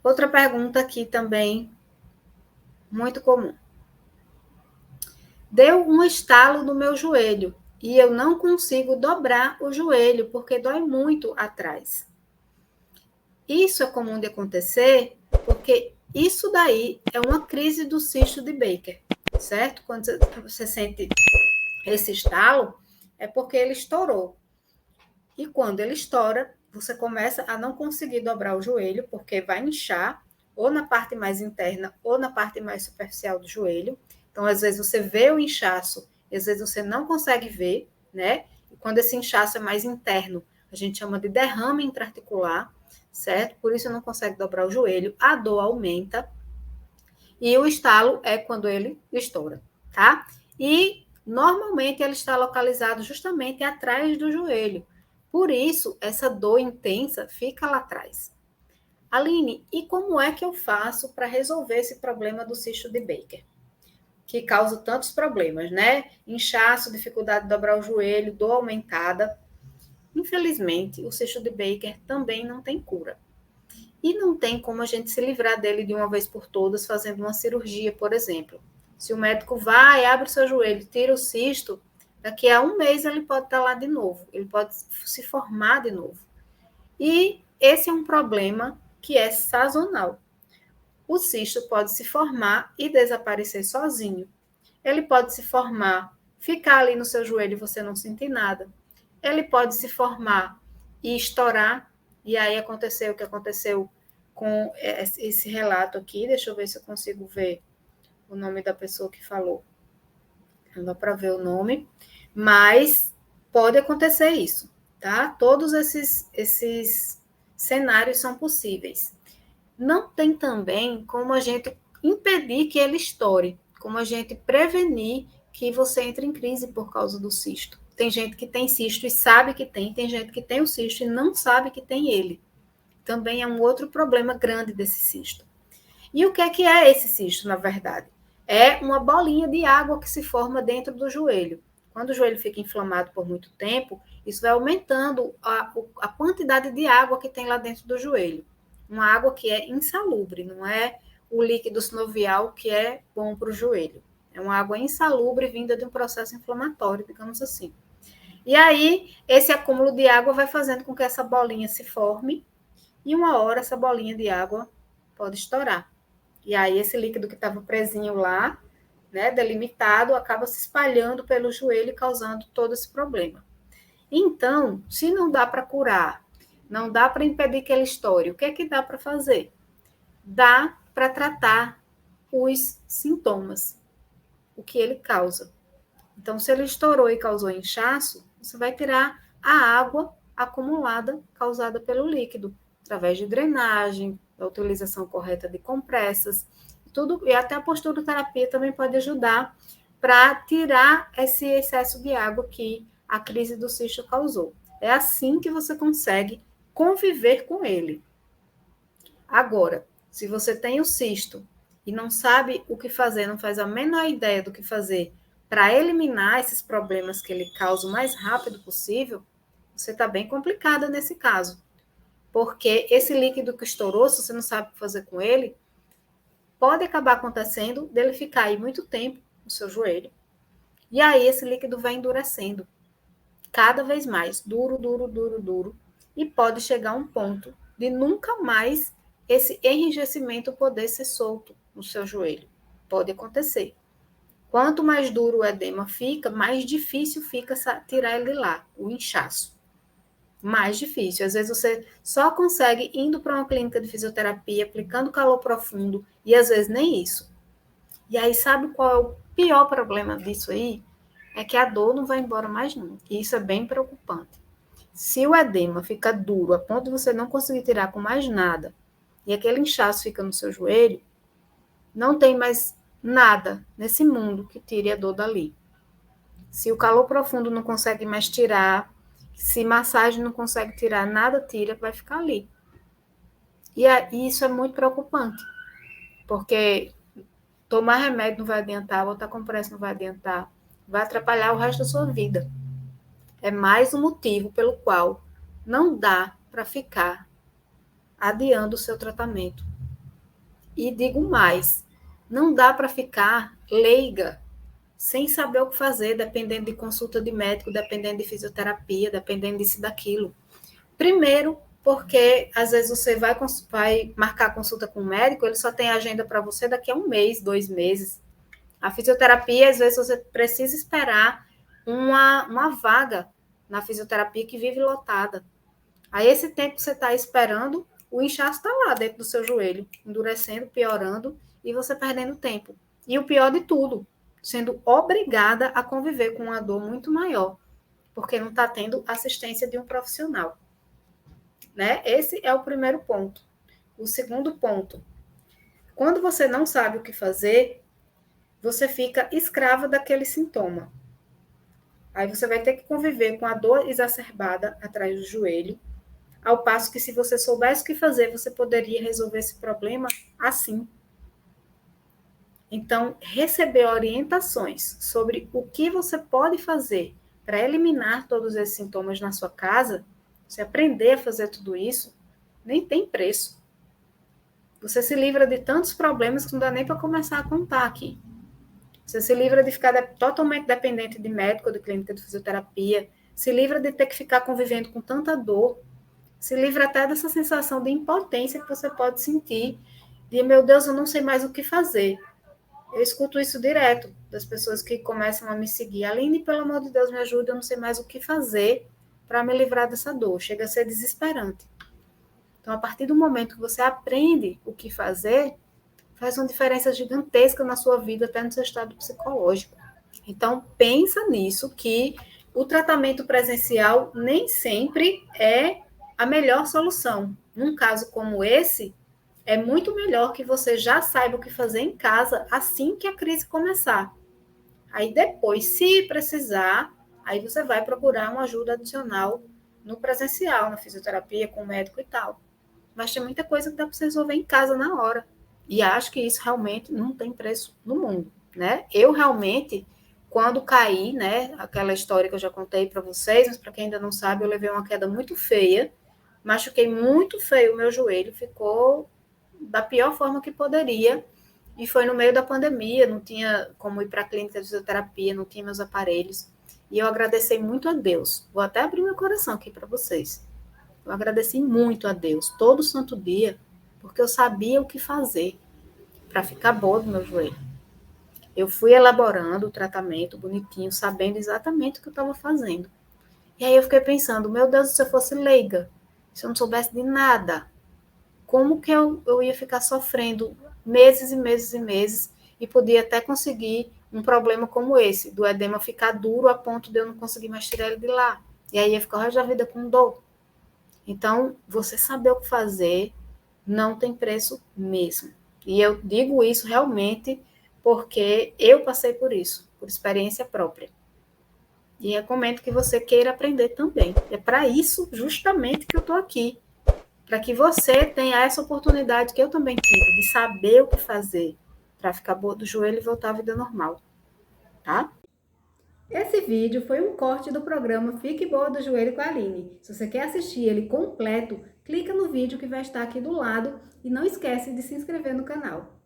Outra pergunta aqui também, muito comum. Deu um estalo no meu joelho e eu não consigo dobrar o joelho porque dói muito atrás. Isso é comum de acontecer porque isso daí é uma crise do cisto de Baker, certo? Quando você sente esse estalo, é porque ele estourou. E quando ele estoura, você começa a não conseguir dobrar o joelho, porque vai inchar, ou na parte mais interna, ou na parte mais superficial do joelho. Então, às vezes, você vê o inchaço, às vezes você não consegue ver, né? E quando esse inchaço é mais interno, a gente chama de derrame intraarticular, certo? Por isso não consegue dobrar o joelho, a dor aumenta, e o estalo é quando ele estoura, tá? E normalmente ele está localizado justamente atrás do joelho. Por isso, essa dor intensa fica lá atrás. Aline, e como é que eu faço para resolver esse problema do cisto de Baker? Que causa tantos problemas, né? Inchaço, dificuldade de dobrar o joelho, dor aumentada. Infelizmente, o cisto de Baker também não tem cura. E não tem como a gente se livrar dele de uma vez por todas fazendo uma cirurgia, por exemplo. Se o médico vai, abre o seu joelho, tira o cisto, daqui a um mês ele pode estar lá de novo, ele pode se formar de novo. E esse é um problema que é sazonal. O cisto pode se formar e desaparecer sozinho. Ele pode se formar, ficar ali no seu joelho e você não sentir nada. Ele pode se formar e estourar, e aí aconteceu o que aconteceu com esse relato aqui. Deixa eu ver se eu consigo ver o nome da pessoa que falou. Não dá para ver o nome, mas pode acontecer isso, tá? Todos esses cenários são possíveis. Não tem também como a gente impedir que ele estoure, como a gente prevenir que você entre em crise por causa do cisto. Tem gente que tem cisto e sabe que tem gente que tem o cisto e não sabe que tem ele. Também é um outro problema grande desse cisto. E o que é esse cisto, na verdade? É uma bolinha de água que se forma dentro do joelho. Quando o joelho fica inflamado por muito tempo, isso vai aumentando a quantidade de água que tem lá dentro do joelho. Uma água que é insalubre, não é o líquido sinovial que é bom para o joelho. É uma água insalubre vinda de um processo inflamatório, digamos assim. E aí, esse acúmulo de água vai fazendo com que essa bolinha se forme, e uma hora essa bolinha de água pode estourar. E aí esse líquido que estava presinho lá, né, delimitado, acaba se espalhando pelo joelho e causando todo esse problema. Então, se não dá para curar, não dá para impedir que ele estoure, o que é que dá para fazer? Dá para tratar os sintomas, o que ele causa. Então, se ele estourou e causou inchaço, você vai tirar a água acumulada causada pelo líquido, através de drenagem, da utilização correta de compressas, tudo, e até a posturoterapia também pode ajudar para tirar esse excesso de água que a crise do cisto causou. É assim que você consegue conviver com ele. Agora, se você tem o cisto e não sabe o que fazer, não faz a menor ideia do que fazer para eliminar esses problemas que ele causa o mais rápido possível, você está bem complicada nesse caso. Porque esse líquido que estourou, se você não sabe o que fazer com ele, pode acabar acontecendo dele ficar aí muito tempo no seu joelho. E aí esse líquido vai endurecendo cada vez mais, duro, duro, duro, duro, e pode chegar a um ponto de nunca mais esse enrijecimento poder ser solto no seu joelho. Pode acontecer. Quanto mais duro o edema fica, mais difícil fica tirar ele lá, o inchaço. Mais difícil. Às vezes você só consegue indo para uma clínica de fisioterapia, aplicando calor profundo, e às vezes nem isso. E aí, sabe qual é o pior problema disso aí? É que a dor não vai embora mais nunca. E isso é bem preocupante. Se o edema fica duro a ponto de você não conseguir tirar com mais nada, e aquele inchaço fica no seu joelho, não tem mais nada nesse mundo que tire a dor dali. Se o calor profundo não consegue mais tirar, se massagem não consegue tirar, nada tira, vai ficar ali. E isso é muito preocupante, porque tomar remédio não vai adiantar, botar compressa não vai adiantar, vai atrapalhar o resto da sua vida. É mais um motivo pelo qual não dá para ficar adiando o seu tratamento. E digo mais, não dá para ficar leiga, sem saber o que fazer, dependendo de consulta de médico, dependendo de fisioterapia, dependendo disso e daquilo. Primeiro, porque às vezes você vai marcar consulta com o médico, ele só tem agenda para você daqui a 1 mês, 2 meses. A fisioterapia, às vezes você precisa esperar uma vaga na fisioterapia que vive lotada. Aí esse tempo que você está esperando, o inchaço está lá dentro do seu joelho, endurecendo, piorando e você perdendo tempo. E o pior de tudo, sendo obrigada a conviver com uma dor muito maior, porque não está tendo assistência de um profissional. Né? Esse é o primeiro ponto. O segundo ponto, quando você não sabe o que fazer, você fica escrava daquele sintoma. Aí você vai ter que conviver com a dor exacerbada atrás do joelho, ao passo que se você soubesse o que fazer, você poderia resolver esse problema assim. Então, receber orientações sobre o que você pode fazer para eliminar todos esses sintomas na sua casa, você aprender a fazer tudo isso, nem tem preço. Você se livra de tantos problemas que não dá nem para começar a contar aqui. Você se livra de ficar totalmente dependente de médico, de clínica de fisioterapia, se livra de ter que ficar convivendo com tanta dor, se livra até dessa sensação de impotência que você pode sentir, de, meu Deus, eu não sei mais o que fazer. Eu escuto isso direto das pessoas que começam a me seguir. Aline, pelo amor de Deus, me ajuda, eu não sei mais o que fazer para me livrar dessa dor. Chega a ser desesperante. Então, a partir do momento que você aprende o que fazer, faz uma diferença gigantesca na sua vida, até no seu estado psicológico. Então, pensa nisso, que o tratamento presencial nem sempre é a melhor solução. Num caso como esse, é muito melhor que você já saiba o que fazer em casa assim que a crise começar. Aí depois, se precisar, aí você vai procurar uma ajuda adicional no presencial, na fisioterapia, com o médico e tal. Mas tem muita coisa que dá para você resolver em casa na hora. E acho que isso realmente não tem preço no mundo, né? Eu realmente, quando caí, né, aquela história que eu já contei para vocês, mas para quem ainda não sabe, eu levei uma queda muito feia, machuquei muito feio o meu joelho, ficou da pior forma que poderia, e foi no meio da pandemia, não tinha como ir para a clínica de fisioterapia, não tinha meus aparelhos, e eu agradeci muito a Deus. Vou até abrir meu coração aqui para vocês. Eu agradeci muito a Deus todo santo dia, porque eu sabia o que fazer para ficar boa do meu joelho. Eu fui elaborando o tratamento bonitinho, sabendo exatamente o que eu estava fazendo. E aí eu fiquei pensando, meu Deus, se eu fosse leiga, se eu não soubesse de nada, como que eu ia ficar sofrendo meses e meses e meses e podia até conseguir um problema como esse, do edema ficar duro a ponto de eu não conseguir mais tirar ele de lá. E aí ia ficar o resto da vida com dor. Então, você saber o que fazer não tem preço mesmo. E eu digo isso realmente porque eu passei por isso, por experiência própria. E recomendo que você queira aprender também. É para isso justamente que eu estou aqui, para que você tenha essa oportunidade que eu também tive, de saber o que fazer para ficar boa do joelho e voltar à vida normal, tá? Esse vídeo foi um corte do programa Fique Boa do Joelho com a Aline. Se você quer assistir ele completo, clica no vídeo que vai estar aqui do lado e não esquece de se inscrever no canal.